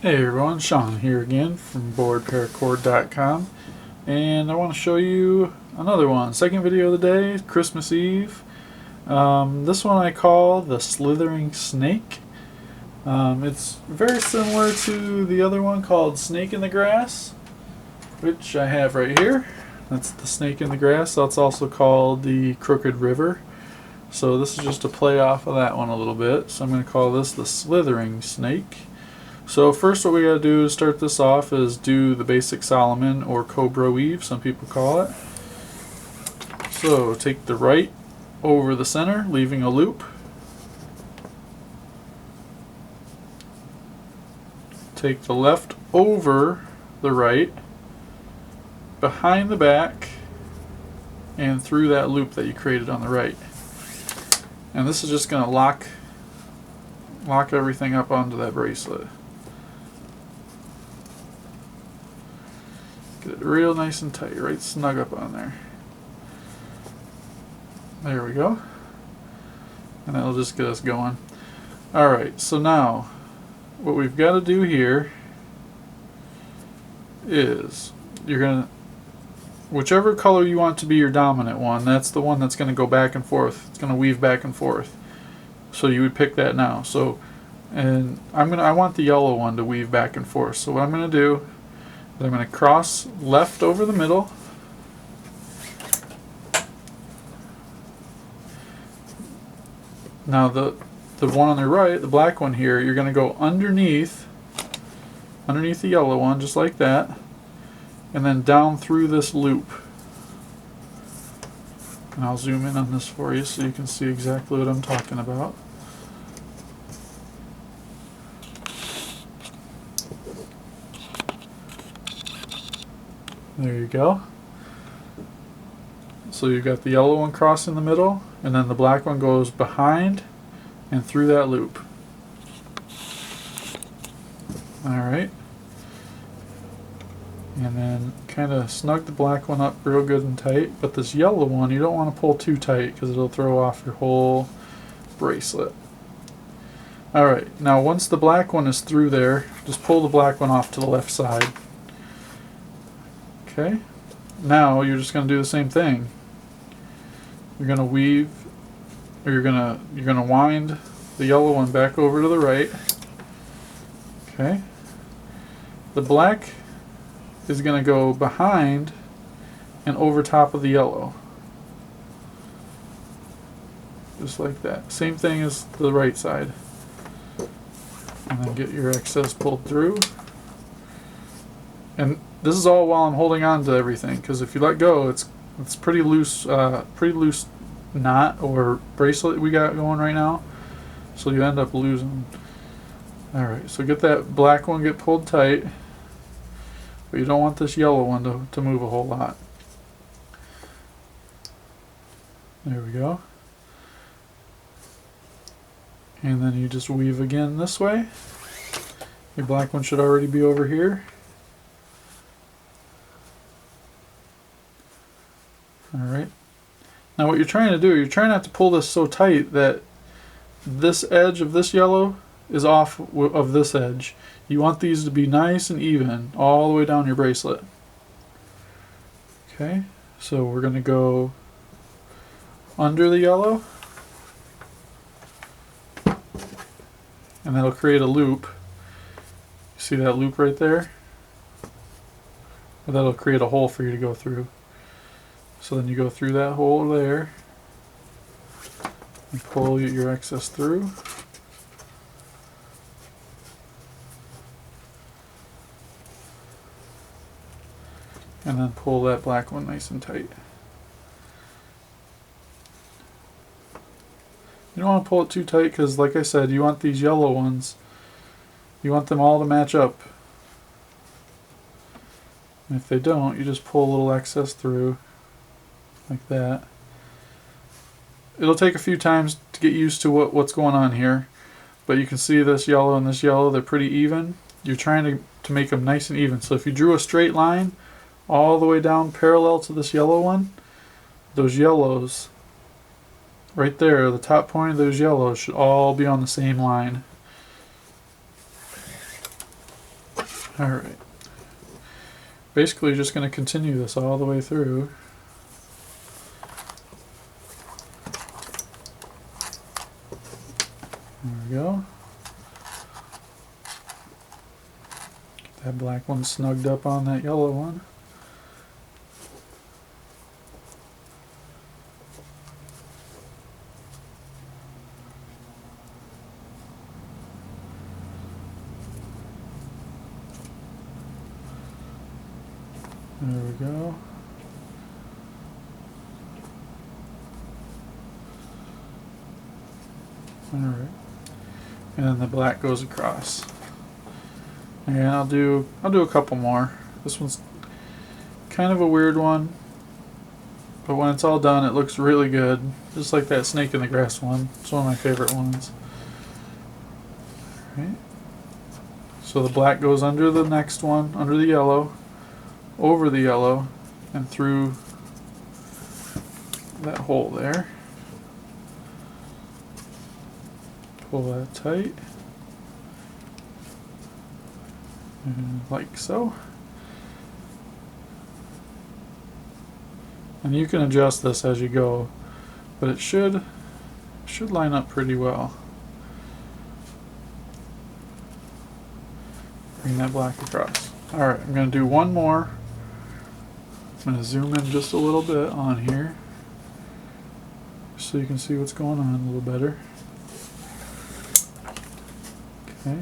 Hey everyone, Sean here again from BoredParacord.com, and I want to show you another one. Second video of the day, Christmas Eve. This one I call the Slithering Snake. It's very similar to the other one called Snake in the Grass, which I have right here. That's the Snake in the Grass. That's also called the Crooked River. So this is just a play off of that one a little bit. So I'm going to call this the Slithering Snake. So first what we got to do to start this off is do the basic Solomon or Cobra weave, some people call it. So take the right over the center, leaving a loop. Take the left over the right, behind the back, and through that loop that you created on the right. And this is just going to lock everything up onto that bracelet. Get it real nice and tight, right snug up on there. There we go. And that'll just get us going. Alright, so now what we've got to do here is you're going to, whichever color you want to be your dominant one, that's the one that's going to go back and forth. It's going to weave back and forth. So you would pick that now. So, and I want the yellow one to weave back and forth. So what I'm going to do, I'm going to cross left over the middle. Now the one on the right, the black one here, you're going to go underneath the yellow one, just like that, and then down through this loop. And I'll zoom in on this for you so you can see exactly what I'm talking about. There you go. So you've got the yellow one crossing the middle, and then the black one goes behind and through that loop. Alright. And then kind of snug the black one up real good and tight, but this yellow one you don't want to pull too tight because it'll throw off your whole bracelet. Alright, now once the black one is through there, just pull the black one off to the left side. Okay, now you're just going to do the same thing. You're going to weave, or you're going to wind the yellow one back over to the right. Okay, the black is going to go behind and over top of the yellow, just like that. Same thing as the right side, and then get your excess pulled through. And this is all while I'm holding on to everything, because if you let go, it's pretty loose knot or bracelet we got going right now, so you end up losing. Alright, so get that black one get pulled tight, but you don't want this yellow one to move a whole lot. There we go. And then you just weave again this way. Your black one should already be over here. Alright. Now what you're trying to do, you're trying not to pull this so tight that this edge of this yellow is off of this edge. You want these to be nice and even all the way down your bracelet. Okay, so we're going to go under the yellow, and that'll create a loop. You see that loop right there? That'll create a hole for you to go through. So then you go through that hole there and pull your excess through. And then pull that black one nice and tight. You don't want to pull it too tight because, like I said, you want these yellow ones, you want them all to match up. And if they don't, you just pull a little excess through. Like that. It'll take a few times to get used to what's going on here, but you can see this yellow and this yellow, they're pretty even. You're trying to make them nice and even. So if you drew a straight line all the way down parallel to this yellow one, those yellows right there, the top point of those yellows should all be on the same line. Alright. Basically just going to continue this all the way through. There we go. Get that black one snugged up on that yellow one. There we go. Alright. And then the black goes across. And I'll do a couple more. This one's kind of a weird one, but when it's all done it looks really good. Just like that snake in the grass one. It's one of my favorite ones. Alright. So the black goes under the next one, under the yellow, over the yellow, and through that hole there. Pull that tight, and like so. And you can adjust this as you go, but it should line up pretty well. Bring that black across. Alright, I'm going to do one more. I'm going to zoom in just a little bit on here so you can see what's going on a little better. Okay.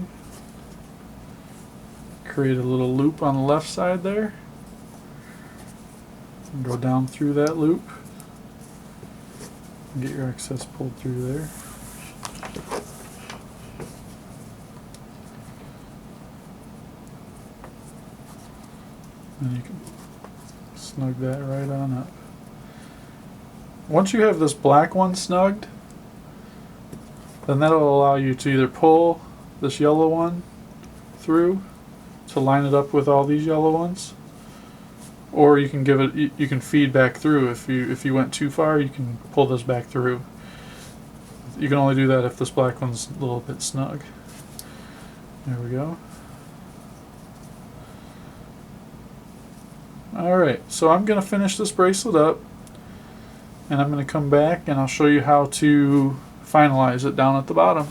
Create a little loop on the left side there. And go down through that loop. And get your excess pulled through there. And you can snug that right on up. Once you have this black one snugged, then that'll allow you to either pull this yellow one through to line it up with all these yellow ones, or you can you can feed back through. If you went too far, you can pull this back through. You can only do that if this black one's a little bit snug. There we go. Alright, so I'm going to finish this bracelet up, and I'm going to come back and I'll show you how to finalize it down at the bottom.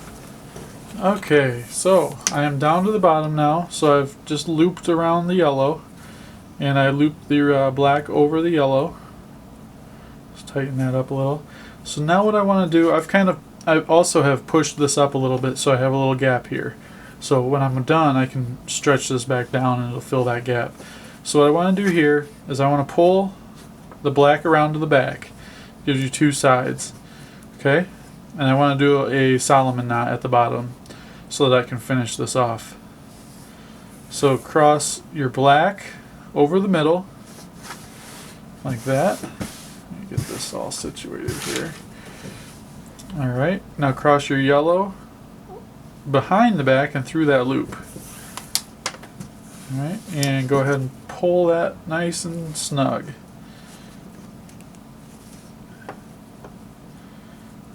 Okay, so I am down to the bottom now, so I've just looped around the yellow, and I looped the black over the yellow. Just tighten that up a little. So now what I want to do, I also have pushed this up a little bit so I have a little gap here. So when I'm done, I can stretch this back down and it'll fill that gap. So what I want to do here is I want to pull the black around to the back. Gives you two sides. Okay? And I want to do a Solomon knot at the bottom so that I can finish this off. So cross your black over the middle like that. Let me get this all situated here. Alright, now cross your yellow behind the back and through that loop. Alright, and go ahead and pull that nice and snug.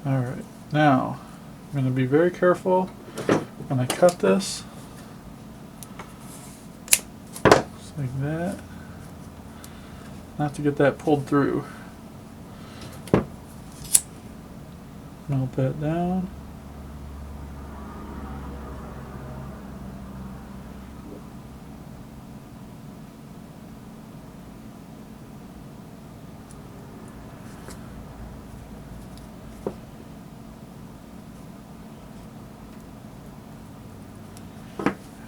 Alright, now I'm going to be very careful when I cut this. Just like that. Not to get that pulled through. Melt that down.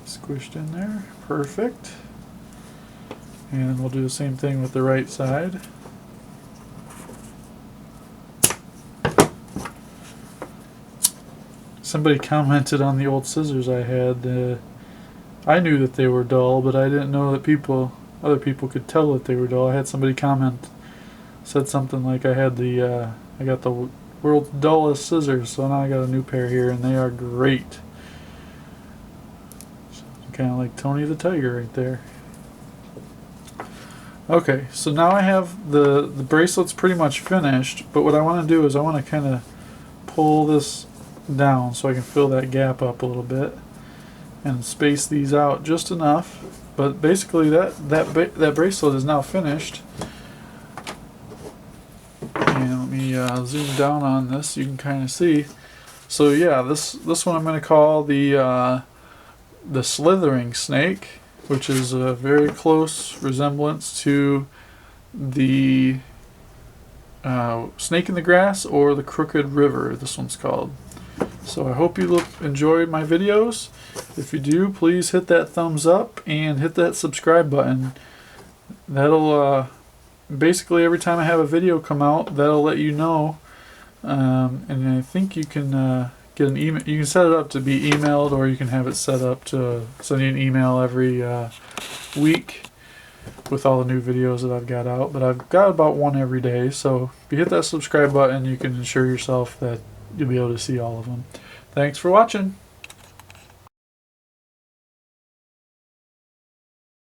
Squished in there. Perfect. And we'll do the same thing with the right side. Somebody commented on the old scissors I had. I knew that they were dull, but I didn't know that other people could tell that they were dull. I had somebody comment, said something like I got the world's dullest scissors, so now I got a new pair here, and they are great. Kind of like Tony the Tiger right there. Okay, so now I have the bracelet's pretty much finished, but what I want to do is I want to kind of pull this down so I can fill that gap up a little bit. and space these out just enough. But basically that bracelet is now finished. And let me zoom down on this so you can kind of see. So yeah, this one I'm going to call the slithering snake, which is a very close resemblance to the snake in the grass, or the crooked river, this one's called. So I hope you enjoyed my videos. If you do, please hit that thumbs up and hit that subscribe button. That'll basically, every time I have a video come out, that'll let you know. And I think you can get an email. You can set it up to be emailed, or you can have it set up to send you an email every week with all the new videos that I've got out. But I've got about one every day, so if you hit that subscribe button, you can ensure yourself that you'll be able to see all of them. Thanks for watching.